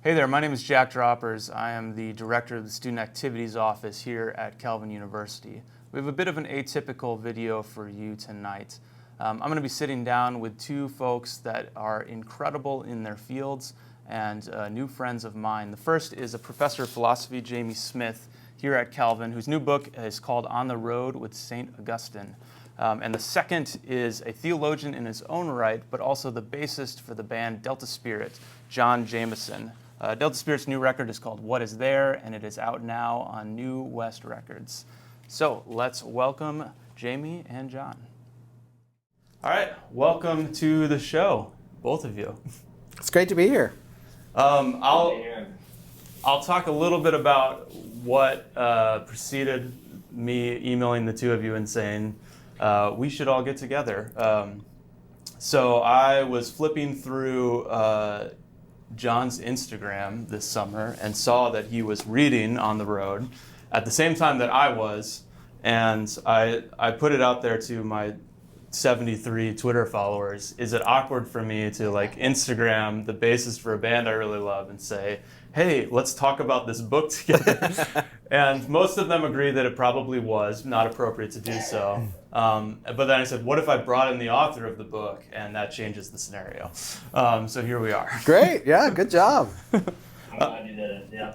Hey there, my name is Jack Droppers. I am the director of the Student Activities Office here at Calvin University. We have a bit of an atypical video for you tonight. I'm going to be sitting down with two folks that are incredible in their fields and new friends of mine. The first is a professor of philosophy, Jamie Smith, here at Calvin, whose new book is called On the Road with St. Augustine. And the second is a theologian in his own right, but also the bassist for the band Delta Spirit, Jon Jameson. Delta Spirit's new record is called What Is There, and it is out now on New West Records. So let's welcome Jamie and Jon. All right, welcome to the show, both of you. It's great to be here. I'll talk a little bit about what preceded me emailing the two of you and saying we should all get together. So I was flipping through Jon's Instagram this summer and saw that he was reading On the Road at the same time that I was, and I put it out there to my 73 Twitter followers. Is it awkward for me to Instagram the bassist for a band I really love and say, hey, let's talk about this book together? And most of them agree that it probably was not appropriate to do so. But then I said, what if I brought in the author of the book? And that changes the scenario. So here we are. Great, yeah, good job. I'm glad you did it, yeah.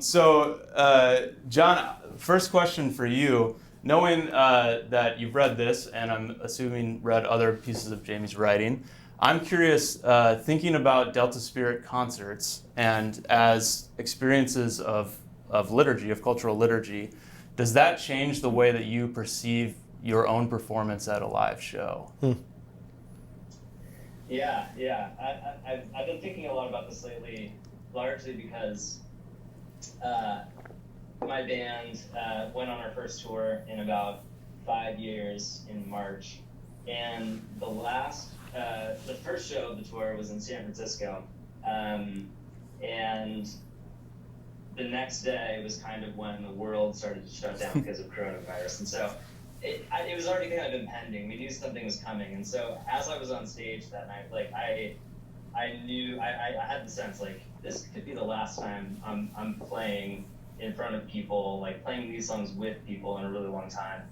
So Jon, first question for you. Knowing that you've read this, and I'm assuming read other pieces of Jamie's writing, I'm curious, thinking about Delta Spirit concerts and as experiences of liturgy, of cultural liturgy, does that change the way that you perceive your own performance at a live show? Yeah. I've been thinking a lot about this lately, largely because my band went on our first tour in about 5 years in March, and the first show of the tour was in San Francisco, and the next day was kind of when the world started to shut down because of coronavirus, and so it was already kind of impending. We knew something was coming, and so as I was on stage that night, I knew I had the sense this could be the last time I'm playing in front of people, playing these songs with people in a really long time.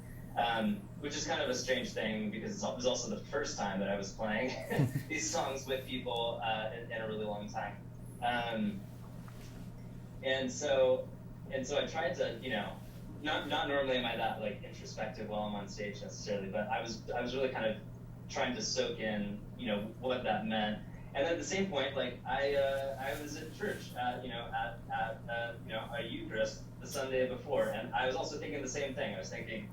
Which is kind of a strange thing because it was also the first time that I was playing these songs with people in a really long time. And so I tried to, not normally am I that introspective while I'm on stage necessarily, but I was really kind of trying to soak in, what that meant. And at the same point, I was at church, at a Eucharist the Sunday before, and I was also thinking the same thing. I was thinking,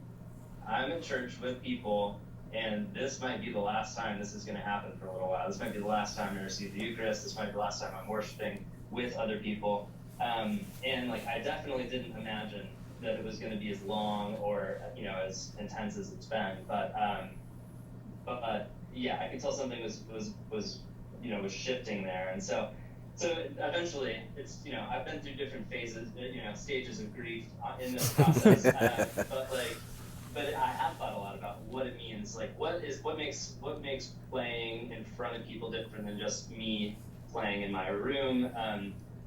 I'm at church with people, and this might be the last time this is going to happen for a little while. This might be the last time I receive the Eucharist. This might be the last time I'm worshiping with other people. And I definitely didn't imagine that it was going to be as long or as intense as it's been. But yeah, I could tell something was shifting there, and so eventually it's I've been through different phases, stages of grief in this process, but I have thought a lot about what it means. What makes playing in front of people different than just me playing in my room?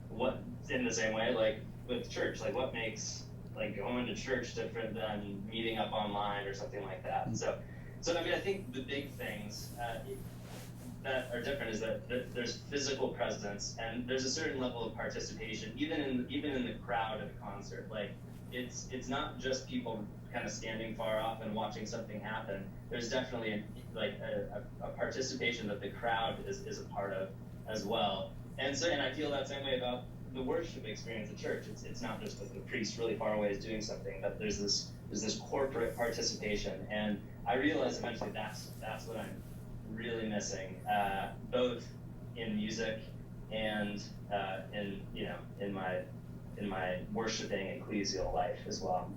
What in the same way, with church, what makes going to church different than meeting up online or something like that? And so I mean, I think the big things that are different is that there's physical presence and there's a certain level of participation, even in the crowd at a concert. It's not just people kind of standing far off and watching something happen. There's definitely a participation that the crowd is a part of as well. And I feel that same way about the worship experience at church. It's not just the priest really far away is doing something, but there's this corporate participation. And I realized eventually that's what I'm really missing, both in music and in my worshiping ecclesial life as well.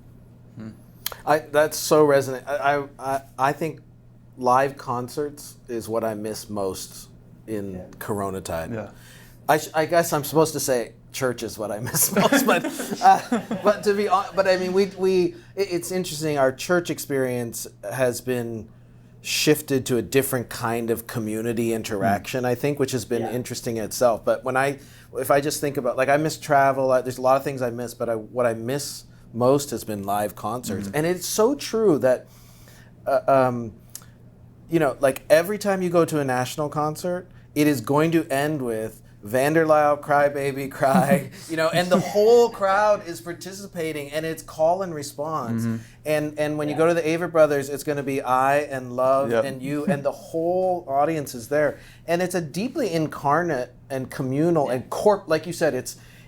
That's so resonant. I think live concerts is what I miss most in Corona time. Yeah. I guess I'm supposed to say church is what I miss most, but I mean, it's interesting. Our church experience has been shifted to a different kind of community interaction, I think, which has been interesting in itself. But if I just think about, like, I miss travel, there's a lot of things I miss, but what I miss most has been live concerts. And it's so true that, like, every time you go to a national concert, it is going to end with Vanderlei, Cry Baby, Cry, and the whole crowd is participating, and it's call and response. And when you go to the Avett Brothers, it's going to be I and Love and You, and the whole audience is there. And it's a deeply incarnate and communal and like you said,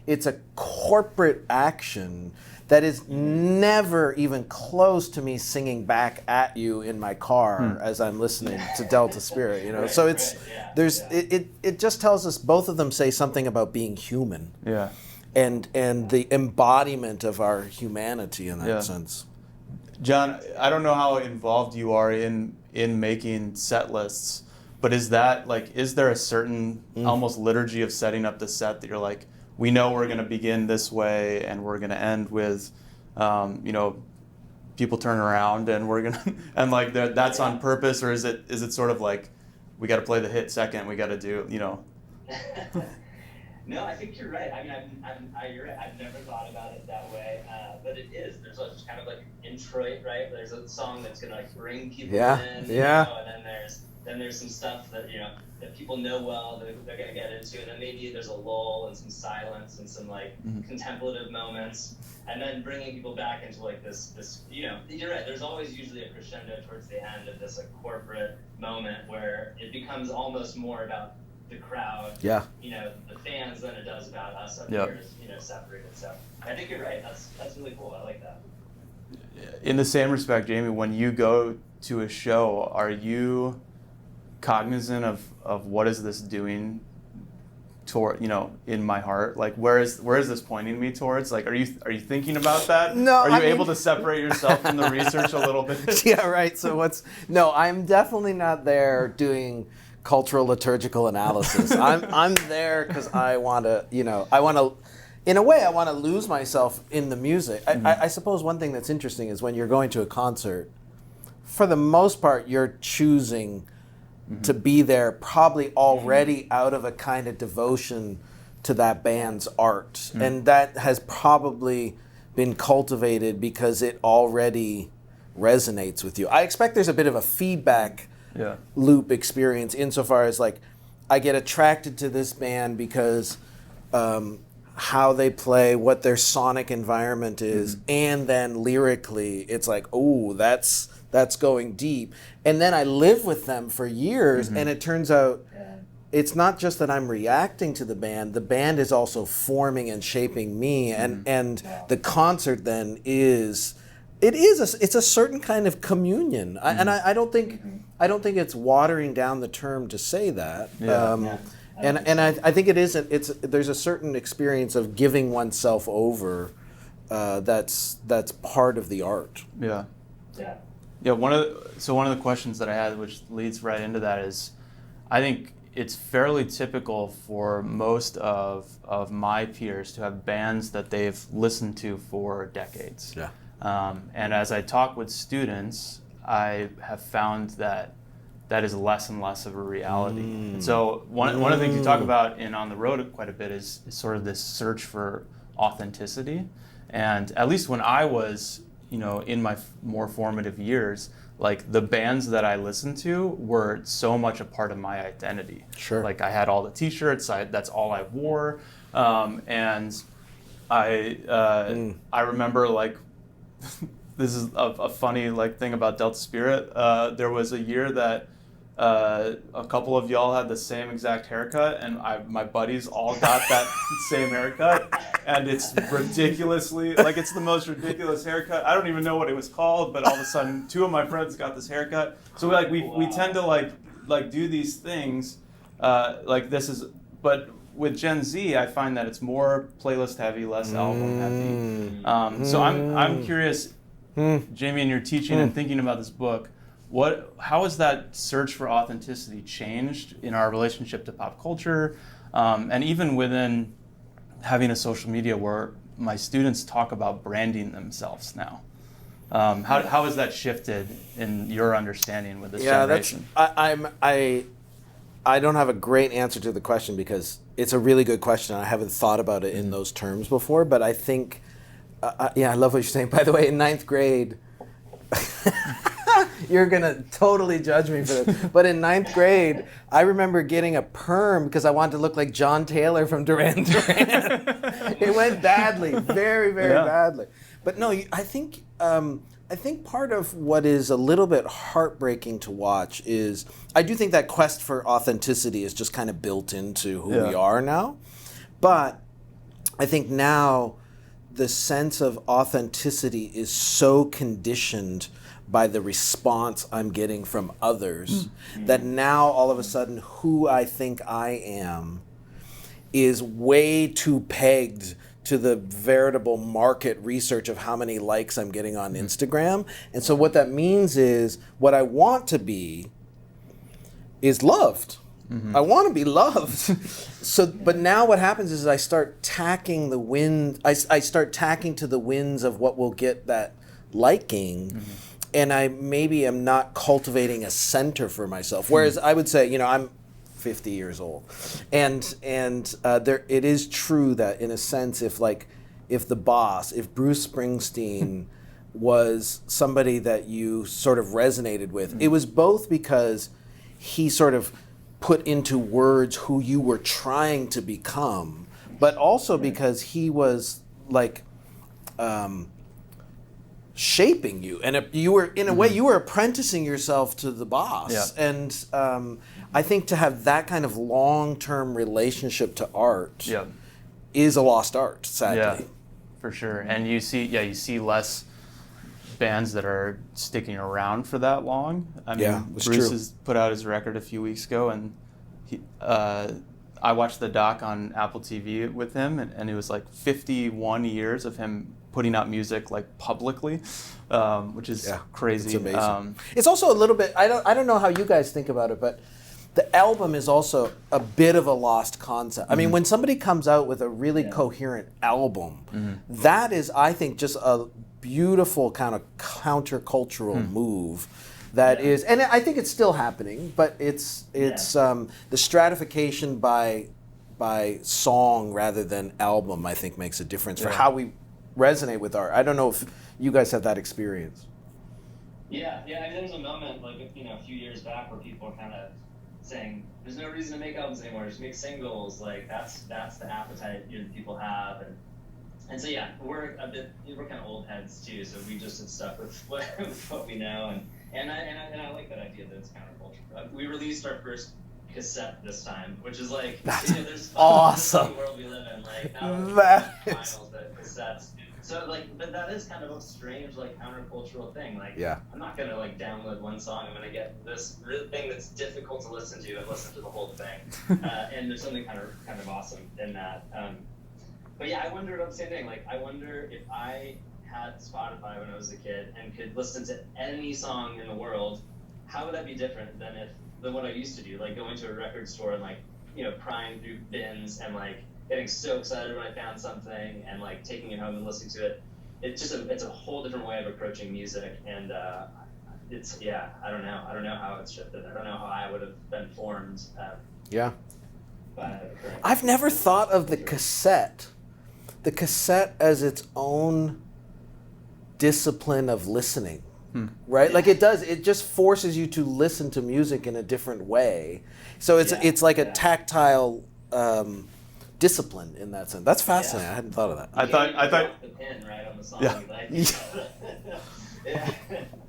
it's a corporate action that is never even close to me singing back at you in my car as I'm listening to Delta Spirit, So it just tells us, both of them say something about being human. Yeah. And the embodiment of our humanity in that sense. John, I don't know how involved you are in making set lists, but is there a certain almost liturgy of setting up the set that you're like, we know we're going to begin this way and we're going to end with, people turn around and we're going to, and like that's on purpose, or is it sort of like, we got to play the hit second, we got to do, No, I think you're right. I mean, you're right. I've never thought about it that way, but it is. There's just kind of like an introit, right? There's a song that's gonna like bring people in, and then there's some stuff that that people know well, that they're gonna get into, and then maybe there's a lull and some silence and some like contemplative moments, and then bringing people back into like this. You're right. There's always usually a crescendo towards the end of this like corporate moment where it becomes almost more about the crowd, the fans, than it does about us up here, separated. So I think you're right. That's really cool. I like that. In the same respect, Jamie, when you go to a show, are you cognizant of what is this doing toward, in my heart? Like, where is this pointing me towards? Like, are you thinking about that? No, are you able to separate yourself from the research a little bit? Yeah, right. So I'm definitely not there doing cultural liturgical analysis. I'm there because I want to, in a way, I want to lose myself in the music. I suppose one thing that's interesting is when you're going to a concert, for the most part, you're choosing to be there probably already out of a kind of devotion to that band's art. And that has probably been cultivated because it already resonates with you. I expect there's a bit of a feedback loop experience insofar as like I get attracted to this band because how they play, what their sonic environment is, and then lyrically it's like, oh, that's going deep. And then I live with them for years, and it turns out it's not just that I'm reacting to the band is also forming and shaping me, and the concert then it's a certain kind of communion. I don't think it's watering down the term to say that. And I think it isn't. There's a certain experience of giving oneself over that's part of the art. Yeah. One of the questions that I had, which leads right into that, is I think it's fairly typical for most of my peers to have bands that they've listened to for decades. Yeah. And as I talk with students, I have found that is less and less of a reality. And so one of the things you talk about in On the Road quite a bit is sort of this search for authenticity. And at least when I was, in my more formative years, like the bands that I listened to were so much a part of my identity. Sure. Like I had all the T-shirts, that's all I wore, and I remember like. This is a funny thing about Delta Spirit. There was a year that a couple of y'all had the same exact haircut, and my buddies all got that same haircut, and it's ridiculously it's the most ridiculous haircut. I don't even know what it was called, but all of a sudden, two of my friends got this haircut. So we tend to do these things this is, but with Gen Z, I find that it's more playlist heavy, less album heavy. So I'm curious, Jamie, in your teaching and thinking about this book, how has that search for authenticity changed in our relationship to pop culture, and even within having a social media where my students talk about branding themselves now? How has that shifted in your understanding with this Yeah, generation? I don't have a great answer to the question because it's a really good question. I haven't thought about it in those terms before, but I think, I love what you're saying. By the way, in ninth grade, you're going to totally judge me for this, but in ninth grade, I remember getting a perm because I wanted to look like John Taylor from Duran Duran. It went badly, very, very badly. But no, I think part of what is a little bit heartbreaking to watch is I do think that quest for authenticity is just kind of built into who we are now. But I think now the sense of authenticity is so conditioned by the response I'm getting from others that now all of a sudden who I think I am is way too pegged to the veritable market research of how many likes I'm getting on Instagram. And so what that means is what I want to be is loved. I want to be loved. But now what happens is I start tacking the wind. I start tacking to the winds of what will get that liking. And I maybe am not cultivating a center for myself. Whereas I would say, I'm 50 years old, and there it is true that in a sense, if Bruce Springsteen was somebody that you sort of resonated with, it was both because he sort of put into words who you were trying to become, but also because he was like shaping you, and you were in a way you were apprenticing yourself to the boss. And I think to have that kind of long-term relationship to art is a lost art, sadly. Yeah, for sure. And you see less bands that are sticking around for that long. I mean, Bruce has put out his record a few weeks ago, and I watched the doc on Apple TV with him, and it was like 51 years of him putting out music like publicly, which is crazy. It's amazing. It's also a little bit, I don't know how you guys think about it, but the album is also a bit of a lost concept. I mean, when somebody comes out with a really coherent album, that is, I think, just a beautiful kind of countercultural move that is, and I think it's still happening, but it's the stratification by song rather than album, I think, makes a difference for how we resonate with art. I don't know if you guys have that experience. Yeah. I mean, there was a moment, like, a few years back where people were kind of saying, "There's no reason to make albums anymore. Just make singles." Like that's the appetite people have, and so we're kind of old heads too. So we just have stuck with what we know, and I like that idea that it's counterculture. We released our first cassette this time, which is like there's awesome. The world we live in, like vinyls, but cassettes. So but that is kind of a strange countercultural thing. I'm not gonna download one song. I'm gonna get this real thing that's difficult to listen to and listen to the whole thing. And there's something kind of awesome in that. But I wonder about the same thing. I wonder if I had Spotify when I was a kid and could listen to any song in the world, how would that be different than what I used to do? Going to a record store and prying through bins and getting so excited when I found something and taking it home and listening to it. It's a whole different way of approaching music, and I don't know how it's shifted. I don't know how I would have been formed. I've never thought of the cassette as its own discipline of listening. Right? It just forces you to listen to music in a different way. So it's like a tactile discipline in that sense. That's fascinating. I hadn't thought of that. I thought the pin right on the song.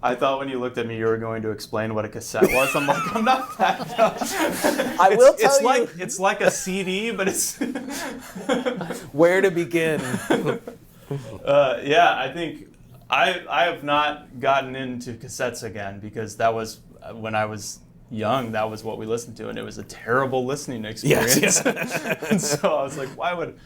I thought when you looked at me, you were going to explain what a cassette was. I'm like, I'm not that dumb. I will tell you. It's like a CD, but it's where to begin. I think I have not gotten into cassettes again because that was when I was young. That was what we listened to, and it was a terrible listening experience. Yes. And so I was like, why would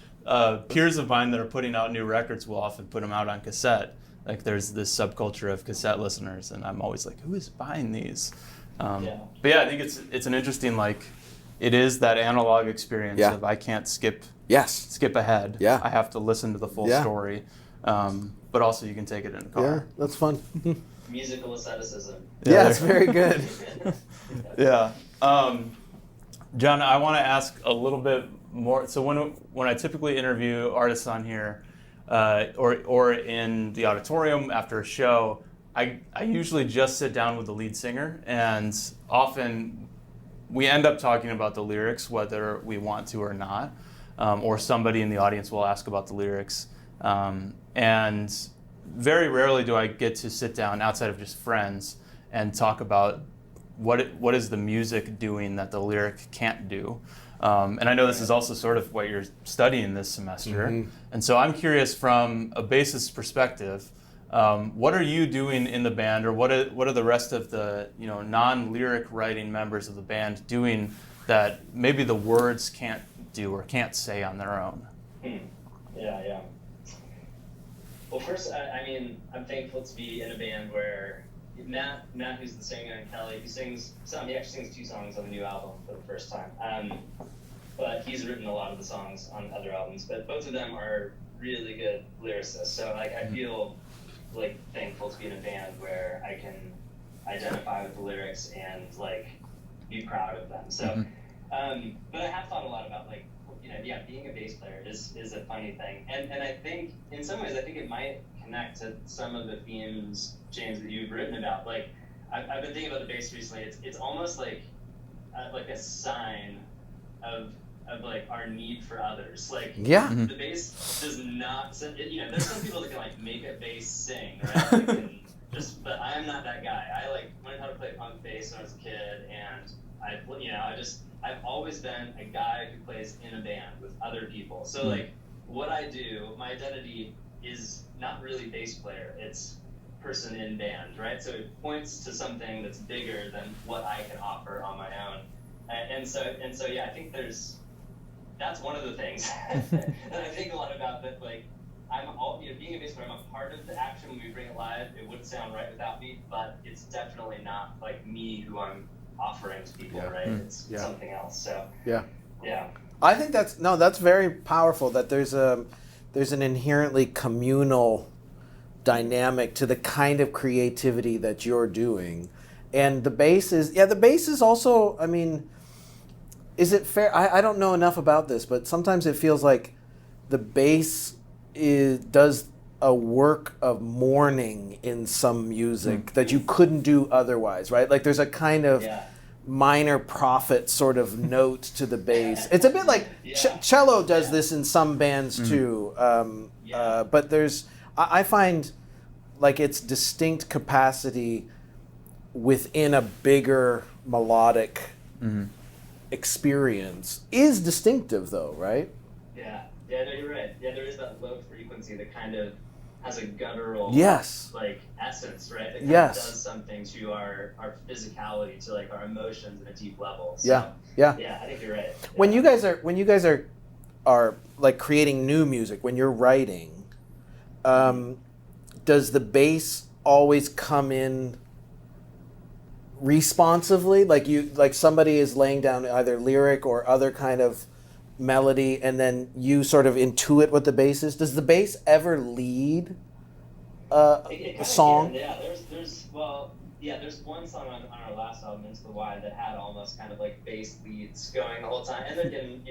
peers of mine that are putting out new records will often put them out on cassette. There's this subculture of cassette listeners, and I'm always like, who is buying these? But I think it's an interesting it is that analog experience of I can't skip ahead. Yeah. I have to listen to the full story. but also you can take it in a car. Yeah, that's fun. Musical asceticism. Yeah, it's very good. Yeah. John, I want to ask a little bit more. So when I typically interview artists on here, or in the auditorium after a show, I usually just sit down with the lead singer, and often we end up talking about the lyrics, whether we want to or not, or somebody in the audience will ask about the lyrics. And very rarely do I get to sit down outside of just friends and talk about what is the music doing that the lyric can't do. And I know this is also sort of what you're studying this semester. Mm-hmm. And so I'm curious, from a bassist perspective, what are you doing in the band, or what are the rest of the non-lyric writing members of the band doing that maybe the words can't do or can't say on their own? Yeah. Well, first, I mean, I'm thankful to be in a band where Matt, who's the singer, and Kelly, he actually sings 2 songs on the new album for the first time. But he's written a lot of the songs on other albums. But both of them are really good lyricists. So I feel thankful to be in a band where I can identify with the lyrics and be proud of them. So, but I have thought a lot about being a bass player is a funny thing, and I think in some ways it might connect to some of the themes, James, that you've written about. I've been thinking about the bass recently. It's almost like a sign of our need for others. The bass does not. There's some people that can make a bass sing, right? But I am not that guy. I learned how to play punk bass when I was a kid, and I've always been a guy who plays in a band with other people. So what I do, my identity is not really bass player. It's person in band, right? So it points to something that's bigger than what I can offer on my own. And so yeah, I think that's one of the things that I think a lot about, that being a bass player, I'm a part of the action when we bring it live. It wouldn't sound right without me, but it's definitely not me who I'm offering to people, right? It's something else. So yeah. I think that's very powerful, that there's an inherently communal dynamic to the kind of creativity that you're doing. And the bass is also, I mean, is it fair? I don't know enough about this, but sometimes it feels like the bass does a work of mourning in some music that you couldn't do otherwise, right? There's a kind of minor prophet sort of note to the bass. It's a bit like cello does this in some bands too, but I find its distinct capacity within a bigger melodic experience is distinctive, though, right? Yeah, no, you're right. Yeah, there is that low frequency that kind of has a guttural essence, right? That kind of does something to our physicality, to our emotions at a deep level. So, yeah, I think you're right. Yeah. When you guys are creating new music, when you're writing, does the bass always come in responsively? Somebody is laying down either lyric or other kind of melody, and then you sort of intuit what the bass is? Does the bass ever lead a song? Yeah, there's one song on our last album, Into the Wild, that had almost kind of bass leads going the whole time. And then,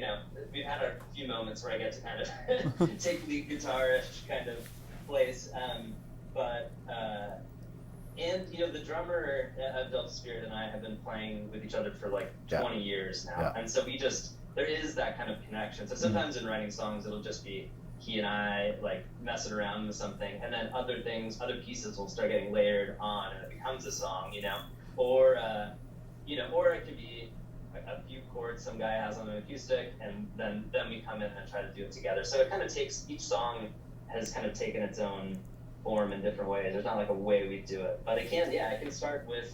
we've had a few moments where I get to kind of take lead guitar-ish kind of place. The drummer of Delta Spirit and I have been playing with each other for 20 years now. And so there is that kind of connection. So sometimes in writing songs, it'll just be he and I messing around with something, and then other pieces will start getting layered on, and it becomes a song, or it could be a few chords some guy has on an acoustic, and then we come in and try to do it together. So it kind of each song has kind of taken its own form in different ways. There's not a way we do it, but it can start with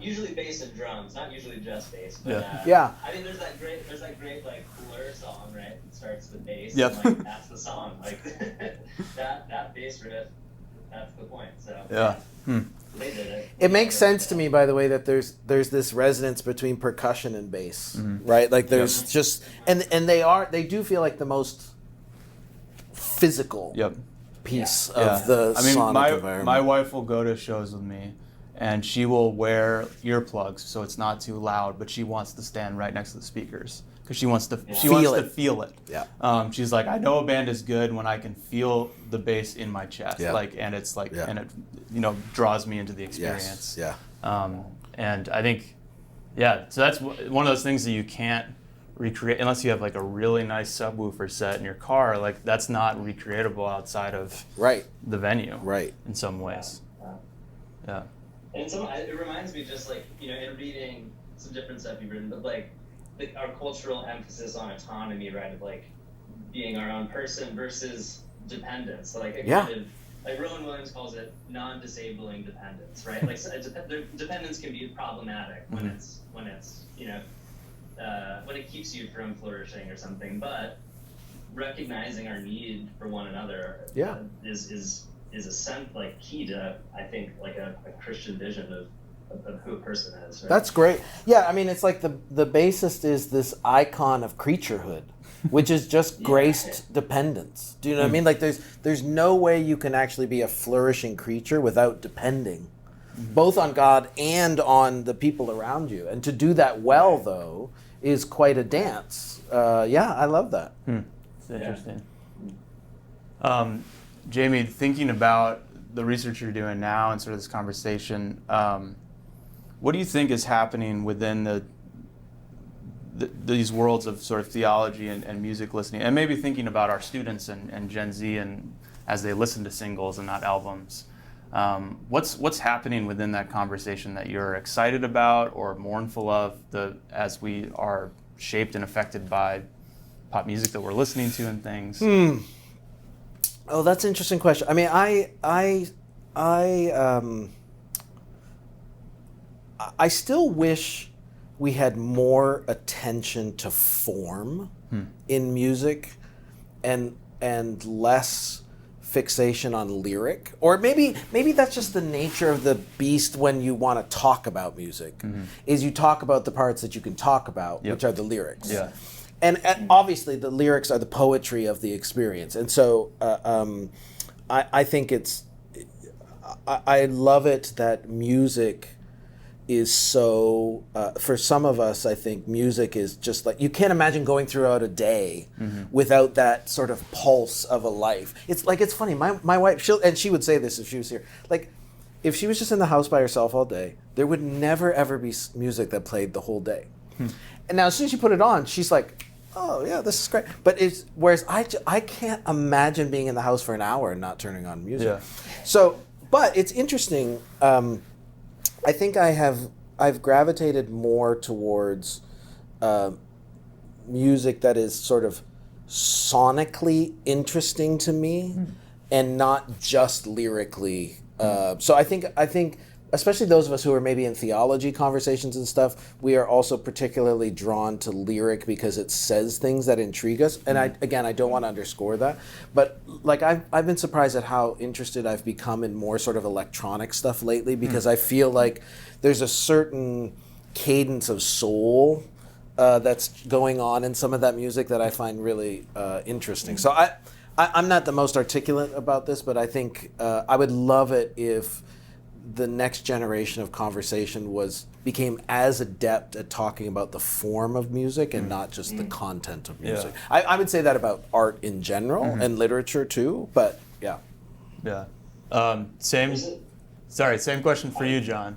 usually bass and drums, not usually just bass. But, I mean, there's that great Blur song, right? It starts with bass. Yep. And, that's the song. That bass riff, that's the point. So they did it. It makes sense to me, by the way, that there's this resonance between percussion and bass, right? There's just and they do feel like the most physical piece of the I mean, sonic environment. my wife will go to shows with me, and she will wear earplugs so it's not too loud, but she wants to stand right next to the speakers because she wants to feel it. Yeah. She's like, I know a band is good when I can feel the bass in my chest, and it's like, and it, draws me into the experience. Yes. Yeah. And I think, so that's one of those things that you can't recreate unless you have like a really nice subwoofer set in your car. Like that's not recreatable outside of the venue, in some ways. Yeah. And it reminds me just like, in reading some different stuff you've written, but like our cultural emphasis on autonomy, right? Of like being our own person versus dependence. So like kind of, like Rowan Williams calls it non-disabling dependence, right? Like dependence can be problematic when it's when it keeps you from flourishing or something, but recognizing our need for one another is a sense like key to, I think, like a Christian vision of who a person is. Right? That's great. Yeah, I mean, it's like the bassist is this icon of creaturehood, which is just graced dependence. Do you know what I mean? Like there's no way you can actually be a flourishing creature without depending both on God and on the people around you. And to do that well, though, is quite a dance. I love that. It's interesting. Jamie, thinking about the research you're doing now and sort of this conversation, what do you think is happening within these worlds of sort of theology and music listening, and maybe thinking about our students and Gen Z and as they listen to singles and not albums? What's happening within that conversation that you're excited about or mournful of as we are shaped and affected by pop music that we're listening to and things? Oh, that's an interesting question. I mean, I still wish we had more attention to form in music and less fixation on lyric. Or maybe that's just the nature of the beast when you want to talk about music, is you talk about the parts that you can talk about, which are the lyrics. Yeah. And obviously the lyrics are the poetry of the experience. And so I think I love it that music is so, for some of us, I think music is just like, you can't imagine going throughout a day without that sort of pulse of a life. It's like, it's funny, my wife, she would say this if she was here, like, if she was just in the house by herself all day, there would never ever be music that played the whole day. And now as soon as you put it on, she's like, oh yeah, this is great. But whereas I can't imagine being in the house for an hour and not turning on music. Yeah. So, but it's interesting. I think I've gravitated more towards music that is sort of sonically interesting to me and not just lyrically. So I think especially those of us who are maybe in theology conversations and stuff, we are also particularly drawn to lyric because it says things that intrigue us. And I don't want to underscore that, but like I've been surprised at how interested I've become in more sort of electronic stuff lately, because I feel like there's a certain cadence of soul that's going on in some of that music that I find really interesting. So I'm not the most articulate about this, but I think I would love it if the next generation of conversation became as adept at talking about the form of music and not just the content of music. Yeah. I would say that about art in general and literature too, but yeah. Yeah. Same question for you, John.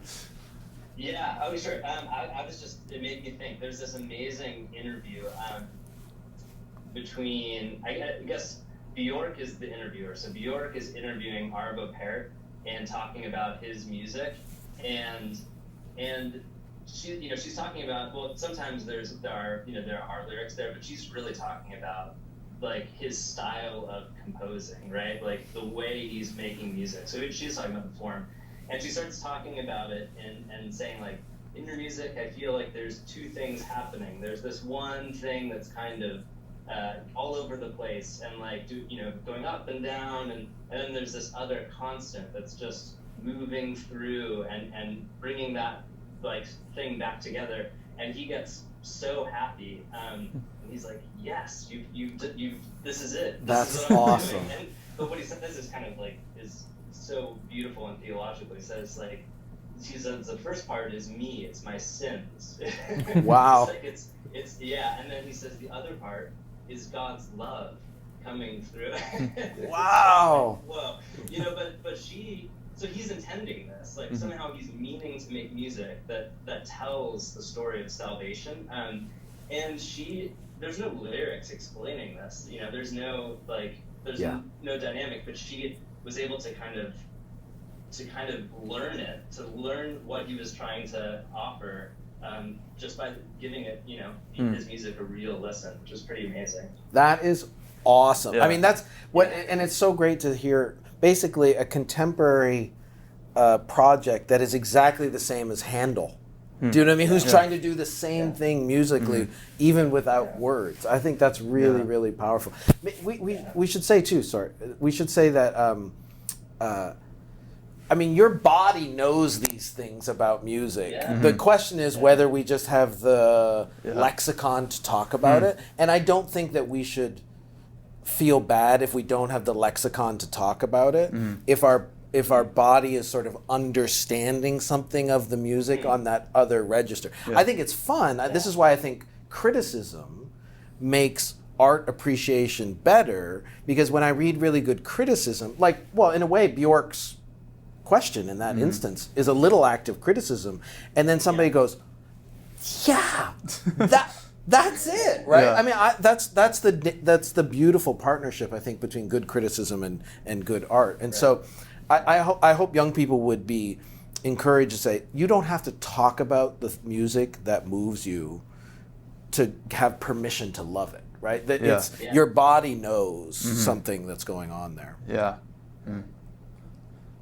Yeah, oh sure. It made me think, there's this amazing interview between, I guess Bjork is the interviewer. So Bjork is interviewing Arvo Pärt and talking about his music, and she, she's talking about, well, sometimes there are lyrics there, but she's really talking about like his style of composing, right? Like the way he's making music. So she's talking about the form, and she starts talking about it and saying, like, in your music, I feel like there's two things happening. There's this one thing that's kind of all over the place and like going up and down, and then there's this other constant that's just moving through and bringing that like thing back together. And he gets so happy. And he's like, yes, you this is it. That's awesome. but what he says is kind of like is so beautiful and theological. He says like, he says the first part is me, it's my sins. Wow. It's yeah, and then he says the other part is God's love coming through. Wow. Like, whoa, you know, but so he's intending this, like somehow he's meaning to make music that tells the story of salvation, and there's no lyrics explaining this, you know, there's no no dynamic, but she was able to kind of learn what he was trying to offer, just by giving it, you know, his music a real listen, which is pretty amazing. That is awesome. Yeah. I mean, that's what, and it's so great to hear basically a contemporary project that is exactly the same as Handel. Do you know what I mean? Who's trying to do the same thing musically, even without words. I think that's really, really powerful. We should say too, we should say that, I mean, your body knows these things about music. Yeah. The question is whether we just have the lexicon to talk about it. And I don't think that we should feel bad if we don't have the lexicon to talk about it. If our body is sort of understanding something of the music on that other register. I think it's fun. This is why I think criticism makes art appreciation better, because when I read really good criticism, like, well, in a way, Bjork's question in that instance is a little act of criticism, and then somebody goes, that's it, right? I mean, that's the beautiful partnership, I think, between good criticism and good art. And so I hope young people would be encouraged to say, you don't have to talk about the music that moves you to have permission to love it, right? That it's your body knows something that's going on there. Yeah.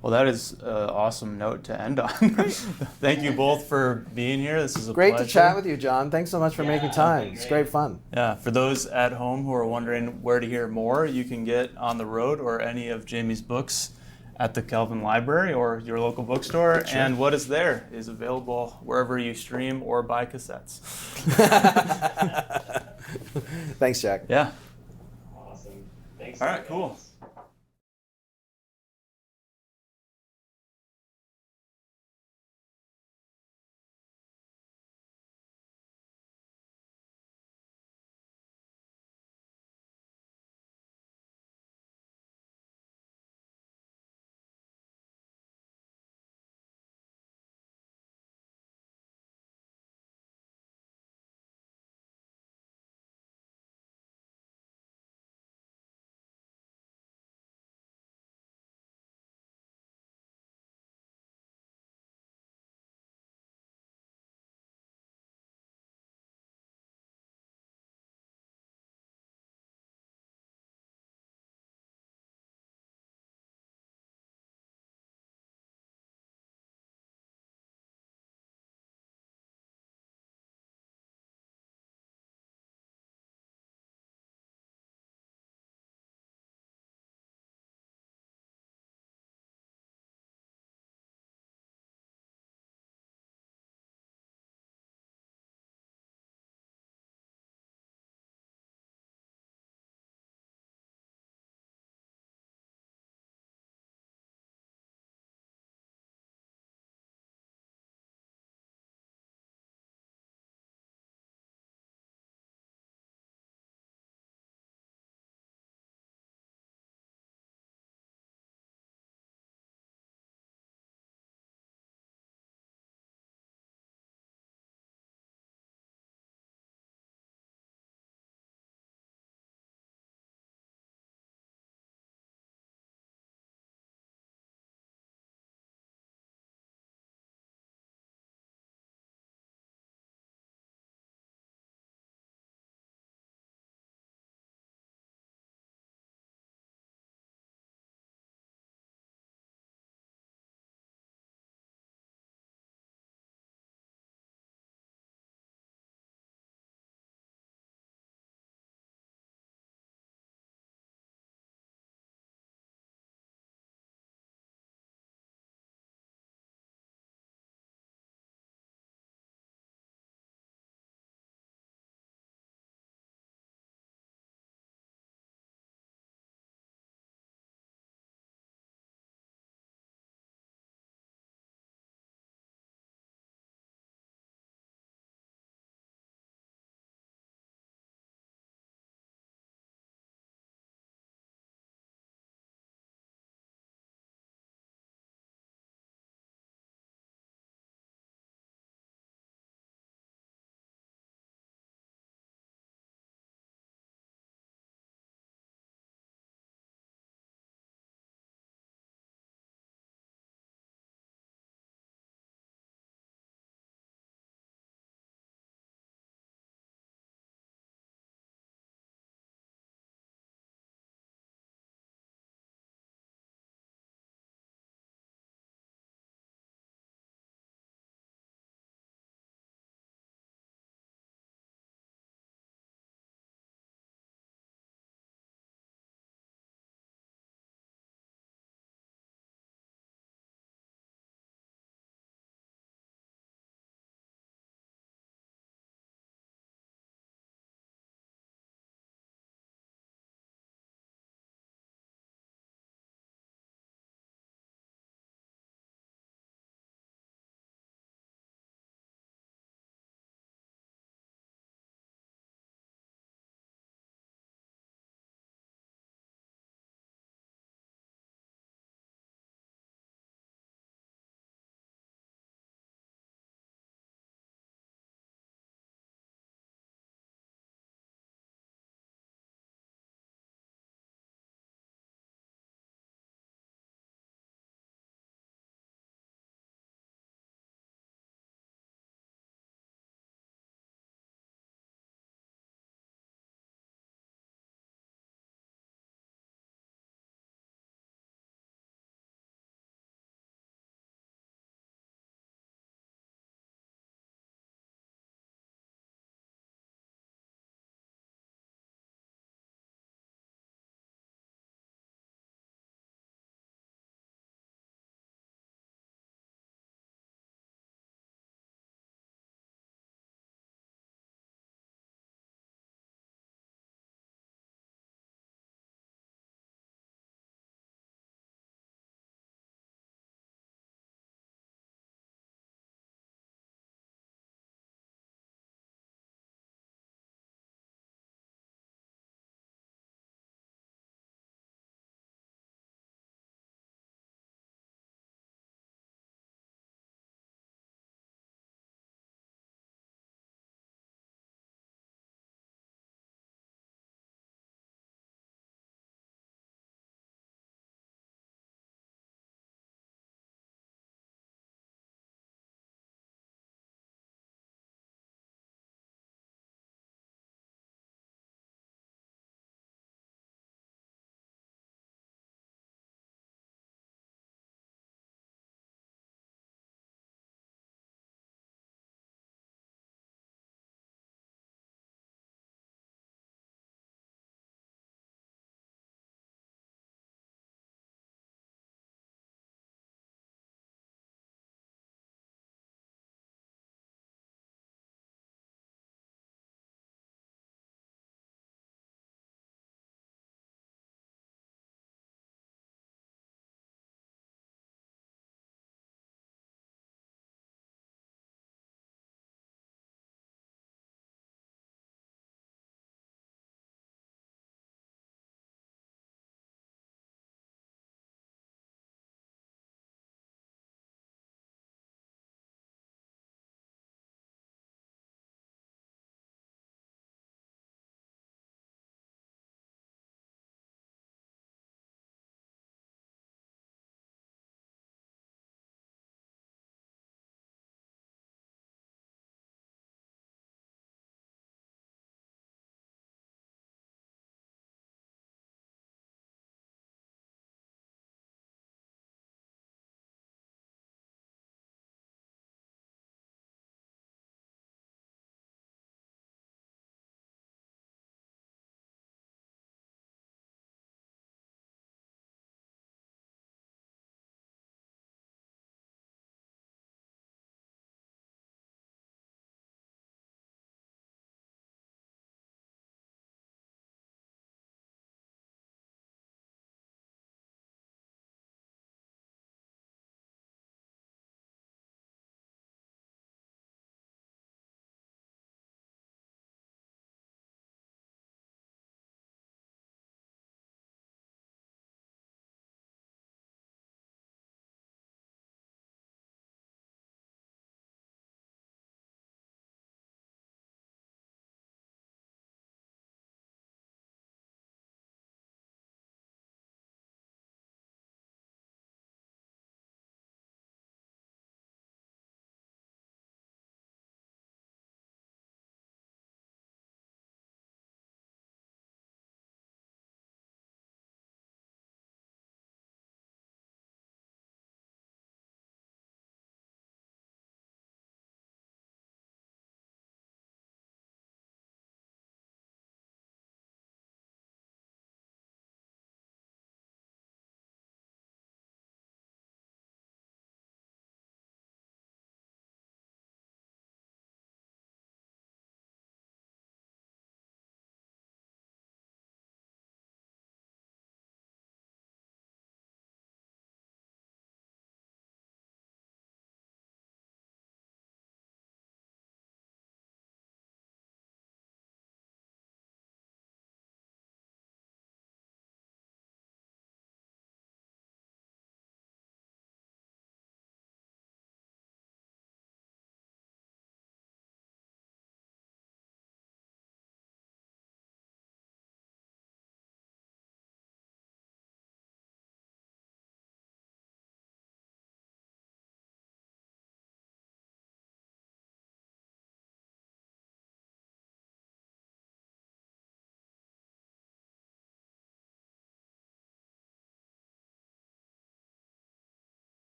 Well, that is an awesome note to end on. Thank you both for being here. This is a great pleasure. to chat with you, John. Thanks so much for making time. It's great fun. Yeah, for those at home who are wondering where to hear more, you can get On the Road or any of Jamie's books at the Kelvin Library or your local bookstore. Sure. And What Is There is available wherever you stream or buy cassettes. Thanks, Jack. Yeah. Awesome. Thanks. All right, cool.